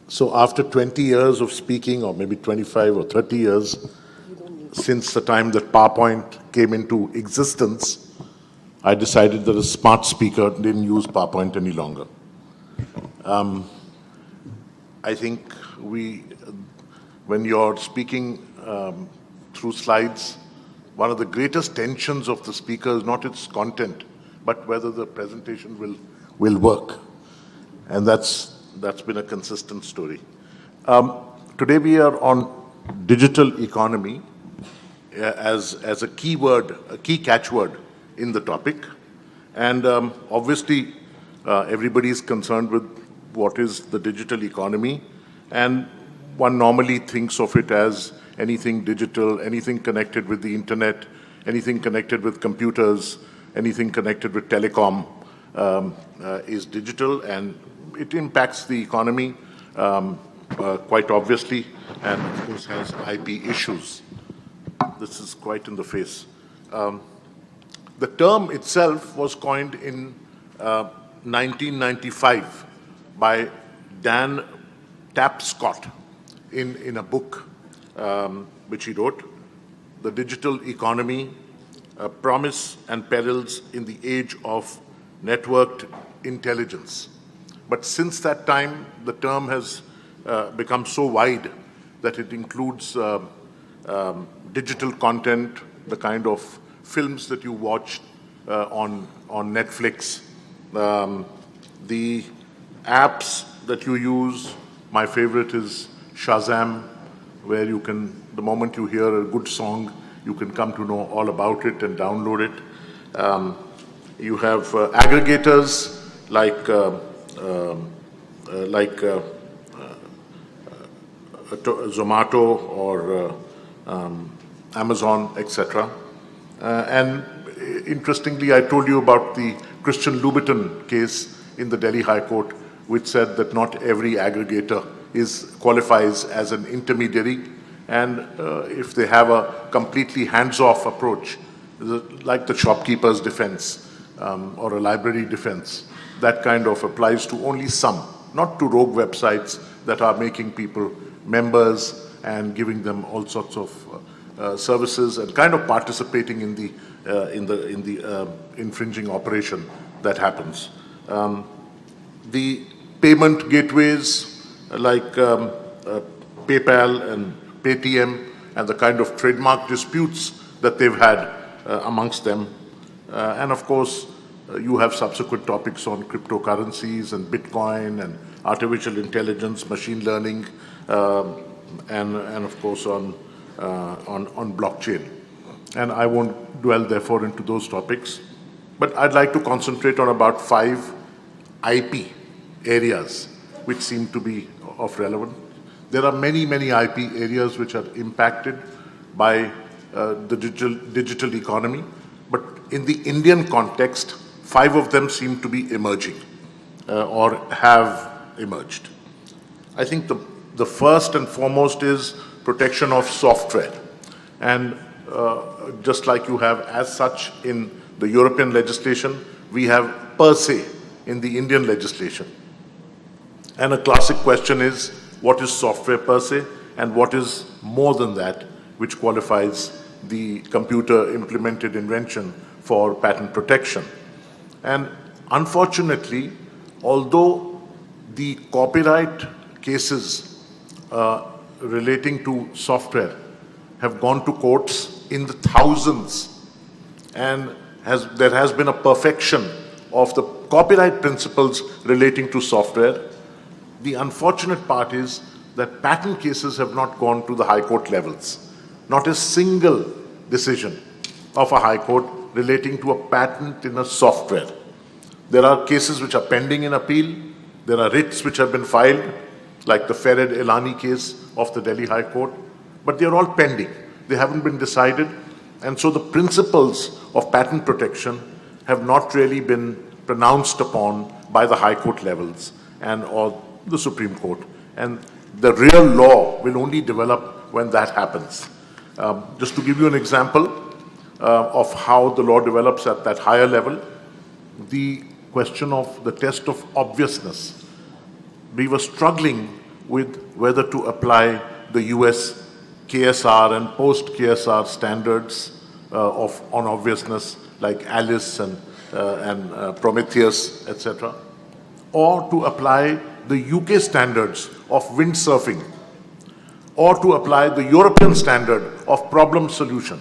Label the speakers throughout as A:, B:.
A: So after 20 years of speaking, or maybe 25 or 30 years, since the time that PowerPoint came into existence, I decided that a smart speaker didn't use PowerPoint any longer. I think when you're speaking through slides, one of the greatest tensions of the speaker is not its content, but whether the presentation will work. And that's been a consistent story. Today we are on digital economy as a key word, a key catchword in the topic. And obviously, everybody is concerned with what is the digital economy. And one normally thinks of it as anything digital, anything connected with the internet, anything connected with computers, anything connected with telecom is digital, and it impacts the economy quite obviously, and of course has IP issues. This is quite in the face. The term itself was coined in 1995 by Dan Tapscott in a book which he wrote, The Digital Economy, Promise and Perils in the Age of Networked Intelligence. But since that time, the term has become so wide that it includes digital content, the kind of films that you watch on Netflix, the apps that you use. My favorite is Shazam, where you can, the moment you hear a good song, you can come to know all about it and download it. You have aggregators like Zomato or Amazon, etc. And interestingly, I told you about the Christian Louboutin case in the Delhi High Court, which said that not every aggregator qualifies as an intermediary, and if they have a completely hands-off approach, like the shopkeeper's defense or a library defense, that kind of applies to only some, not to rogue websites that are making people members and giving them all sorts of services and kind of participating in the infringing operation that happens. The payment gateways like PayPal and Paytm and the kind of trademark disputes that they've had amongst them. And of course, you have subsequent topics on cryptocurrencies and Bitcoin and artificial intelligence, machine learning, and of course on blockchain. And I won't dwell therefore into those topics, but I'd like to concentrate on about 5 IP areas which seem to be of relevance. There are many IP areas which are impacted by the digital economy, but in the Indian context, 5 of them seem to be emerging or have emerged. I think the first and foremost is protection of software. And just like you have as such in the European legislation, we have per se in the Indian legislation. And a classic question is, what is software per se, and what is more than that, which qualifies the computer implemented invention for patent protection? And unfortunately, although the copyright cases relating to software have gone to courts in the thousands, and there has been a perfection of the copyright principles relating to software, the unfortunate part is that patent cases have not gone to the high court levels. Not a single decision of a high court relating to a patent in a software. There are cases which are pending in appeal. There are writs which have been filed, like the Farid Elani case of the Delhi High Court, but they are all pending. They haven't been decided, and so the principles of patent protection have not really been pronounced upon by the high court levels or the Supreme Court. And the real law will only develop when that happens. Just to give you an example of how the law develops at that higher level, the question of the test of obviousness. We were struggling with whether to apply the US KSR and post-KSR standards on obviousness, like Alice and Prometheus, etc., or to apply the UK standards of windsurfing, or to apply the European standard of problem solution.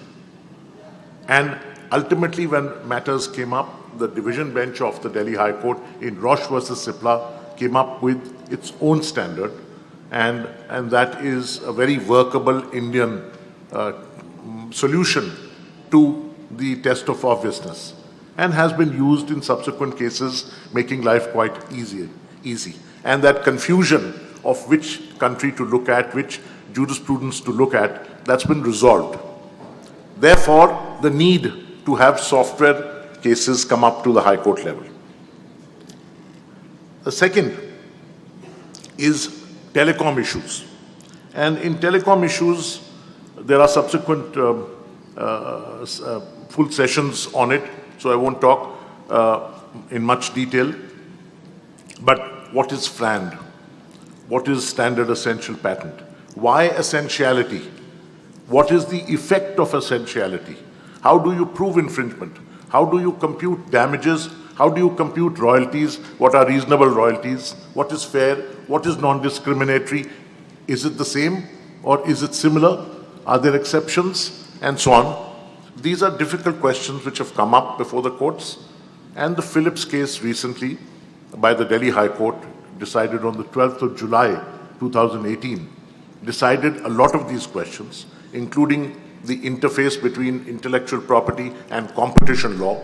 A: And ultimately, when matters came up, the division bench of the Delhi High Court in Roche versus Cipla came up with its own standard, and that is a very workable Indian solution to the test of obviousness, and has been used in subsequent cases, making life quite easy. And that confusion of which country to look at, which jurisprudence to look at, that's been resolved. Therefore, the need to have software cases come up to the High Court level. The second is telecom issues. And in telecom issues, there are subsequent full sessions on it, so I won't talk in much detail. But what is FRAND? What is Standard Essential Patent? Why essentiality? What is the effect of essentiality? How do you prove infringement? How do you compute damages? How do you compute royalties? What are reasonable royalties? What is fair? What is non-discriminatory? Is it the same or is it similar? Are there exceptions? And so on. These are difficult questions which have come up before the courts. And the Phillips case recently by the Delhi High Court, decided on the 12th of July 2018, decided a lot of these questions, including the interface between intellectual property and competition law.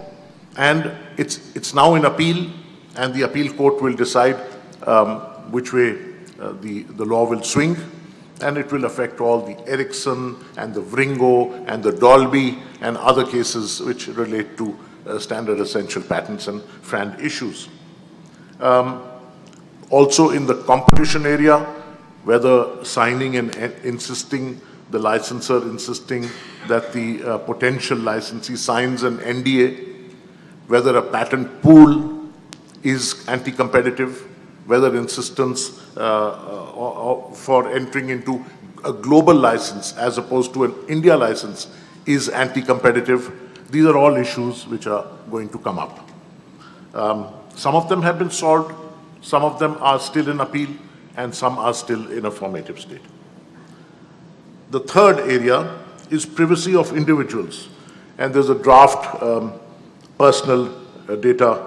A: And it's now in appeal, and the appeal court will decide which way the law will swing, and it will affect all the Ericsson and the Vringo and the Dolby and other cases which relate to standard essential patents and FRAND issues. Also in the competition area, whether signing and insisting, the licensor insisting that the potential licensee signs an NDA, whether a patent pool is anti-competitive, whether insistence for entering into a global license as opposed to an India license is anti-competitive. These are all issues which are going to come up. Some of them have been solved, some of them are still in appeal, and some are still in a formative state. The third area is privacy of individuals. And there's a draft personal data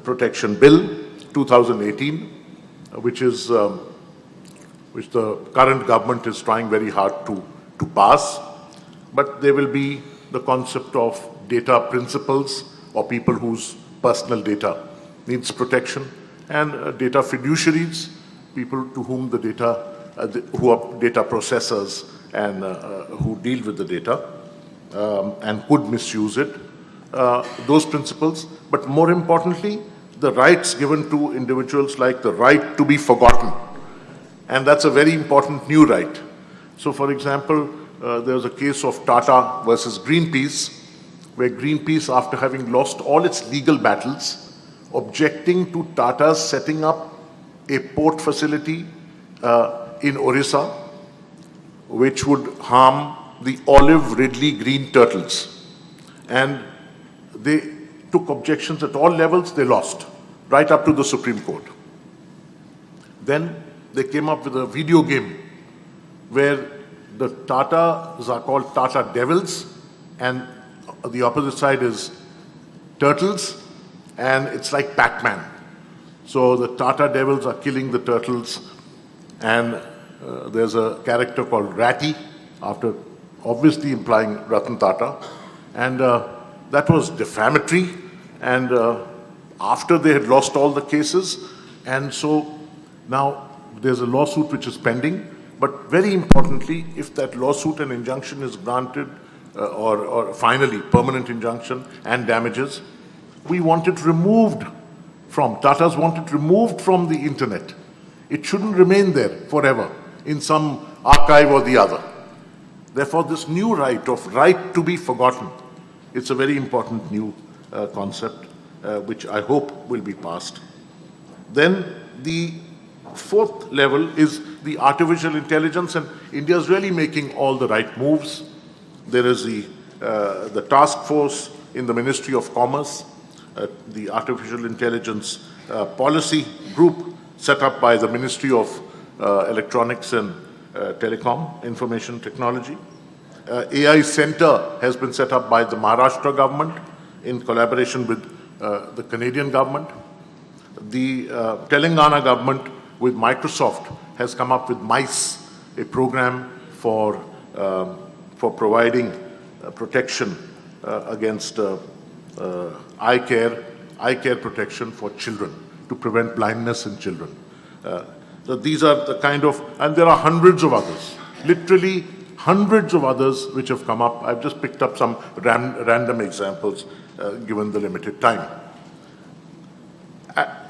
A: protection bill 2018, which the current government is trying very hard to pass. But there will be the concept of data principals, or people whose personal data needs protection, and data fiduciaries, people to whom the data, who are data processors and who deal with the data and could misuse it, those principles. But more importantly, the rights given to individuals, like the right to be forgotten. And that's a very important new right. So for example, there was a case of Tata versus Greenpeace, where Greenpeace, after having lost all its legal battles, objecting to Tata's setting up a port facility in Orissa, which would harm the olive ridley green turtles. And they took objections at all levels, they lost, right up to the Supreme Court. Then they came up with a video game where the Tatas are called Tata Devils, and the opposite side is turtles, and it's like Pac-Man. So the Tata Devils are killing the turtles, and there's a character called Ratty, after obviously implying Ratan Tata, and that was defamatory, and after they had lost all the cases, and so now there's a lawsuit which is pending. But very importantly, if that lawsuit and injunction is granted, or finally permanent injunction and damages, we want it removed from, Tatas want it removed from the internet. It shouldn't remain there forever in some archive or the other. Therefore, this new right of right to be forgotten, it's a very important new concept, which I hope will be passed. Then the fourth level is the artificial intelligence, and India is really making all the right moves. There is the task force in the Ministry of Commerce, the artificial intelligence policy group set up by the Ministry of Electronics and Telecom, Information Technology. AI Center has been set up by the Maharashtra government in collaboration with the Canadian government. The Telangana government with Microsoft has come up with MICE, a program for providing protection against eye care protection for children, to prevent blindness in children. So these are the kind of, and there are hundreds of others, literally hundreds of others which have come up. I've just picked up some random examples given the limited time.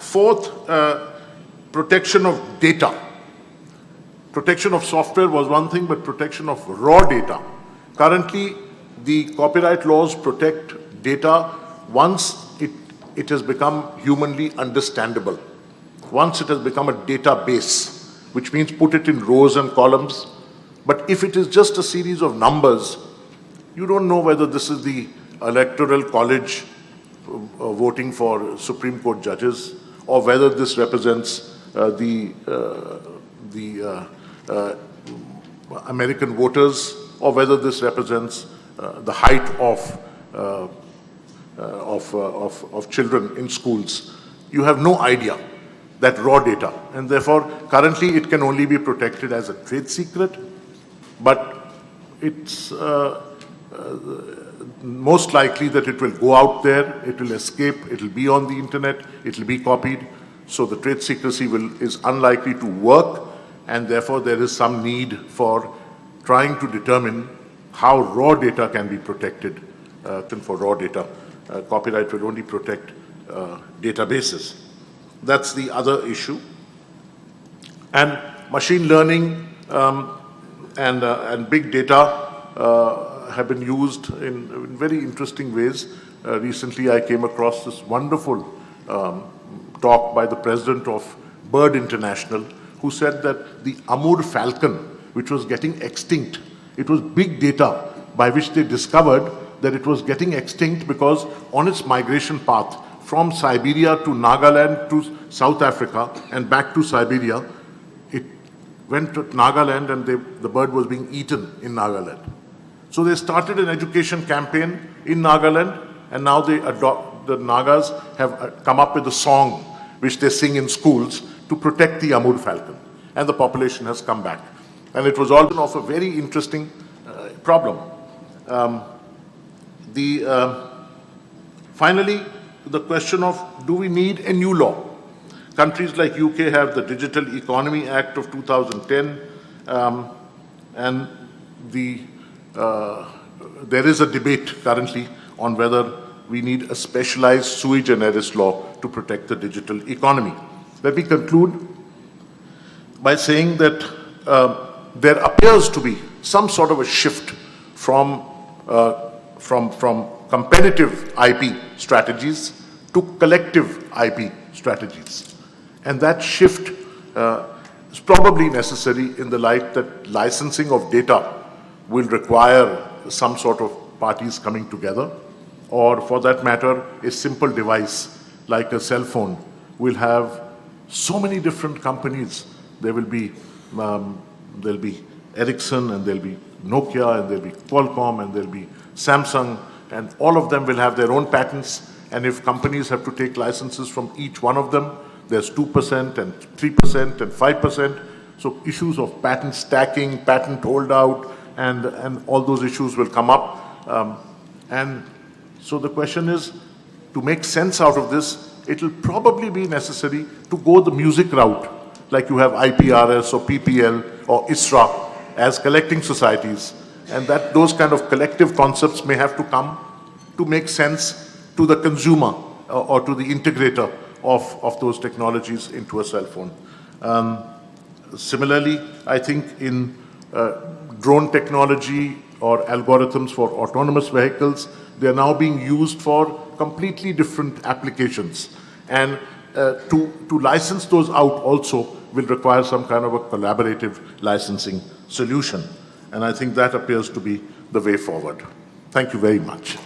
A: Fourth, protection of data. Protection of software was one thing, but protection of raw data. Currently, the copyright laws protect data once it has become humanly understandable. Once it has become a database, which means put it in rows and columns. But if it is just a series of numbers, you don't know whether this is the Electoral College voting for Supreme Court judges, or whether this represents the American voters, or whether this represents the height of children in schools. You have no idea, that raw data, and therefore currently it can only be protected as a trade secret, but it's most likely that it will go out there, it will escape, it will be on the internet, it will be copied, so the trade secrecy is unlikely to work, and therefore there is some need for trying to determine how raw data can be protected. For raw data, copyright will only protect databases. That's the other issue. And machine learning and big data have been used in very interesting ways. Recently, I came across this wonderful talk by the president of Bird International, who said that the Amur falcon, which was getting extinct, it was big data by which they discovered that it was getting extinct because on its migration path from Siberia to Nagaland to South Africa and back to Siberia, it went to Nagaland, and the bird was being eaten in Nagaland. So they started an education campaign in Nagaland, and now the Nagas have come up with a song which they sing in schools to protect the Amur falcon, and the population has come back. And it was all of a very interesting problem. Finally, the question of, do we need a new law? Countries like UK have the Digital Economy Act of 2010, and there is a debate currently on whether we need a specialized sui generis law to protect the digital economy. Let me conclude by saying that there appears to be some sort of a shift from competitive IP strategies to collective IP strategies. And that shift is probably necessary in the light that licensing of data will require some sort of parties coming together, or for that matter, a simple device like a cell phone will have so many different companies. There will be Ericsson, and there'll be Nokia, and there'll be Qualcomm, and there'll be Samsung, and all of them will have their own patents. And if companies have to take licenses from each one of them, there's 2% and 3% and 5%. So issues of patent stacking, patent holdout, and all those issues will come up. And so the question is, to make sense out of this, it'll probably be necessary to go the music route, like you have IPRS or PPL or ISRA as collecting societies, and that those kind of collective concepts may have to come to make sense to the consumer or to the integrator of those technologies into a cell phone. Similarly, I think in drone technology or algorithms for autonomous vehicles, they are now being used for completely different applications. And to license those out also will require some kind of a collaborative licensing solution. And I think that appears to be the way forward. Thank you very much.